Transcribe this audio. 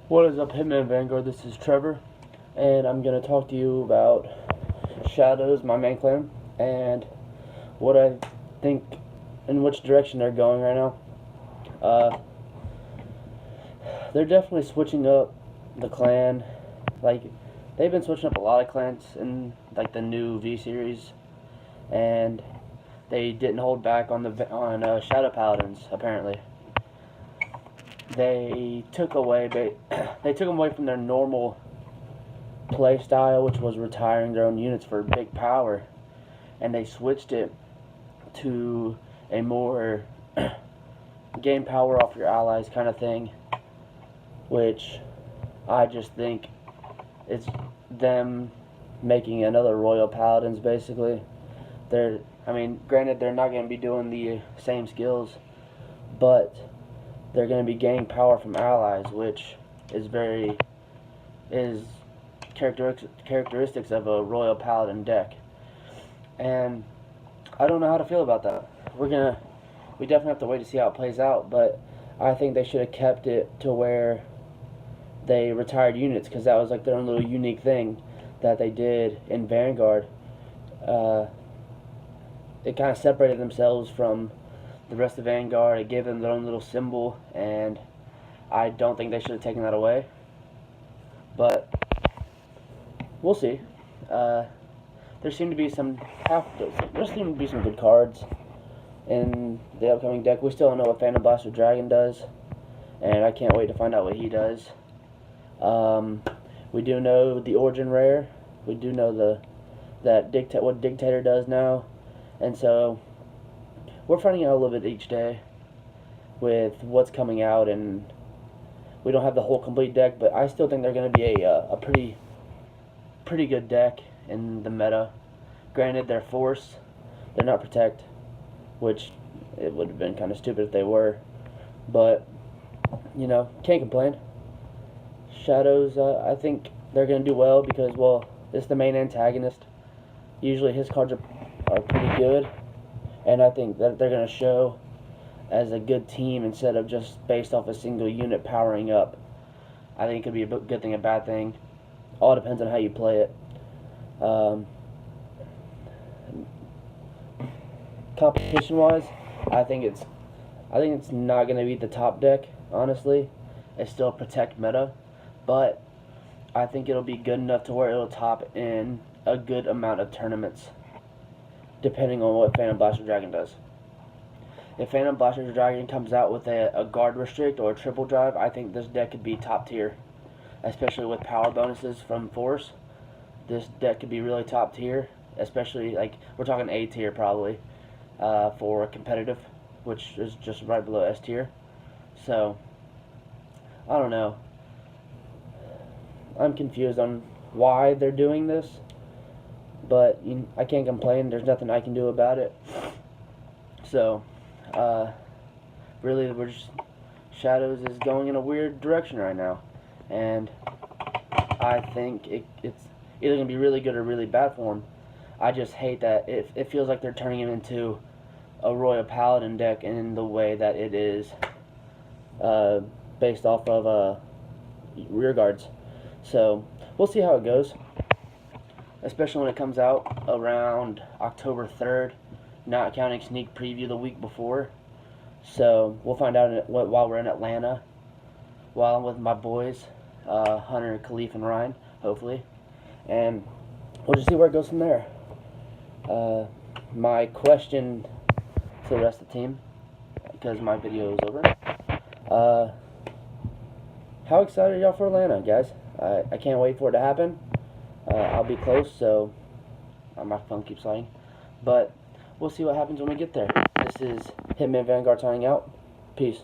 What is up, Hitman Vanguard? This is Trevor, and I'm going to talk to you about Shadows, my main clan, and what I think in which direction they're going right now. They're definitely switching up the clan. Like, they've been switching up a lot of clans in like the new V series, and they didn't hold back on Shadow Paladins. Apparently, they took them away from their normal play style, which was retiring their own units for big power, and they switched it to a more gain power off your allies kind of thing, which I just think it's them making another Royal Paladins basically. Granted, they're not going to be doing the same skills, but they're going to be gaining power from allies, which is characteristics of a Royal Paladin deck. And I don't know how to feel about that. We definitely have to wait to see how it plays out, but I think they should have kept it to where they retired units, because that was like their own little unique thing that they did in Vanguard. It kind of separated themselves from the rest of Vanguard. It gave them their own little symbol, and I don't think they should have taken that away. But we'll see. There seem to be some good cards in the upcoming deck. We still don't know what Phantom Blaster Dragon does, and I can't wait to find out what he does. We do know the Origin Rare. We do know what Dictator does now, and so we're finding out a little bit each day with what's coming out, and we don't have the whole complete deck, but I still think they're going to be a pretty good deck in the meta. Granted, they're Force, they're not Protect, which it would have been kind of stupid if they were, but can't complain. Shadows, I think they're going to do well because, well, it's the main antagonist. Usually his cards are pretty good, and I think that they're going to show as a good team instead of just based off a single unit powering up. I think it could be a good thing, a bad thing. All depends on how you play it. Competition-wise, I think it's not going to be the top deck. Honestly, it's still Protect meta, but I think it'll be good enough to where it'll top in a good amount of tournaments, depending on what Phantom Blaster Dragon does. If Phantom Blaster Dragon comes out with a guard restrict or a triple drive, I think this deck could be top tier, especially with power bonuses from Force. This deck could be really top tier, especially like we're talking A tier probably for competitive, which is just right below S tier. So I don't know. I'm confused on why they're doing this, but I can't complain. There's nothing I can do about it. So really, Shadows is going in a weird direction right now, and I think it's either going to be really good or really bad for him. I just hate that it feels like they're turning him into a Royal Paladin deck in the way that it is based off of rear guards. So we'll see how it goes, especially when it comes out around October 3rd, not counting sneak preview the week before. So we'll find out while we're in Atlanta, while I'm with my boys, Hunter, Khalif, and Ryan, hopefully, and we'll just see where it goes from there. My question to the rest of the team, because my video is over, how excited are y'all for Atlanta, guys? I can't wait for it to happen. I'll be close, so my phone keeps sliding, but we'll see what happens when we get there. This is Hitman Vanguard signing out. Peace.